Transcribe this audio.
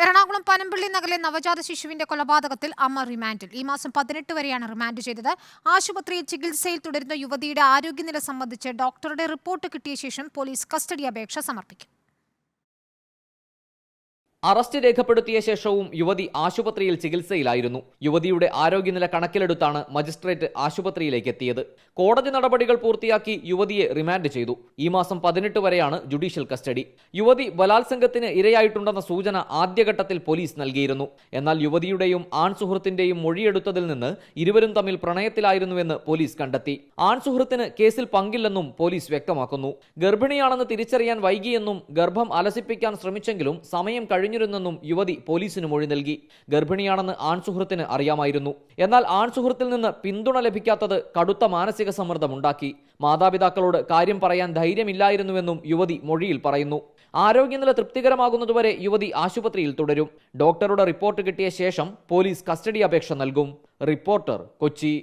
എറണാകുളം പനമ്പള്ളി നഗറിലെ നവജാത ശിശുവിന്റെ കൊലപാതകത്തിൽ അമ്മ റിമാൻഡിൽ. ഈ മാസം 18 വരെയാണ് റിമാൻഡ് ചെയ്തത്. ആശുപത്രിയിൽ ചികിത്സയിൽ തുടരുന്ന യുവതിയുടെ ആരോഗ്യനില സംബന്ധിച്ച് ഡോക്ടറുടെ റിപ്പോർട്ട് കിട്ടിയ ശേഷം പോലീസ് കസ്റ്റഡി അപേക്ഷ സമർപ്പിക്കും. അറസ്റ്റ് രേഖപ്പെടുത്തിയ ശേഷവും യുവതി ആശുപത്രിയിൽ ചികിത്സയിലായിരുന്നു. യുവതിയുടെ ആരോഗ്യനില കണക്കിലെടുത്താണ് മജിസ്ട്രേറ്റ് ആശുപത്രിയിലേക്ക് എത്തിയത്. കോടതി നടപടികൾ പൂർത്തിയാക്കി യുവതിയെ റിമാൻഡ് ചെയ്തു. ഈ മാസം 18 വരെയാണ് ജുഡീഷ്യൽ കസ്റ്റഡി. യുവതി ബലാത്സംഗത്തിന് ഇരയായിട്ടുണ്ടെന്ന സൂചന ആദ്യഘട്ടത്തിൽ പോലീസ് നൽകിയിരുന്നു. എന്നാൽ യുവതിയുടെയും ആൺ സുഹൃത്തിന്റെയും മൊഴിയെടുത്തതിൽ നിന്ന് ഇരുവരും തമ്മിൽ പ്രണയത്തിലായിരുന്നുവെന്ന് പോലീസ് കണ്ടെത്തി. ആൺ സുഹൃത്തിന് കേസിൽ പങ്കില്ലെന്നും പോലീസ് വ്യക്തമാക്കുന്നു. ഗർഭിണിയാണെന്ന് തിരിച്ചറിയാൻ വൈകിയെന്നും ഗർഭം അലസിപ്പിക്കാൻ ശ്രമിച്ചെങ്കിലും സമയം കഴിഞ്ഞിരുന്നെന്നും യുവതി പോലീസിന് മൊഴി നൽകി. ഗർഭിണിയാണെന്ന് ആൺസുഹൃത്തിന് അറിയാമായിരുന്നു. എന്നാൽ ആൺസുഹൃത്തിൽ നിന്ന് പിന്തുണ ലഭിക്കാത്തത് കടുത്ത മാനസിക സമ്മർദ്ദമുണ്ടാക്കി. മാതാപിതാക്കളോട് കാര്യം പറയാൻ ധൈര്യമില്ലായിരുന്നുവെന്നും യുവതി മൊഴിയിൽ പറയുന്നു. ആരോഗ്യനില തൃപ്തികരമാകുന്നതുവരെ യുവതി ആശുപത്രിയിൽ തുടരും. ഡോക്ടറുടെ റിപ്പോർട്ട് കിട്ടിയ ശേഷം പോലീസ് കസ്റ്റഡി അപേക്ഷ നൽകും. റിപ്പോർട്ടർ, കൊച്ചി.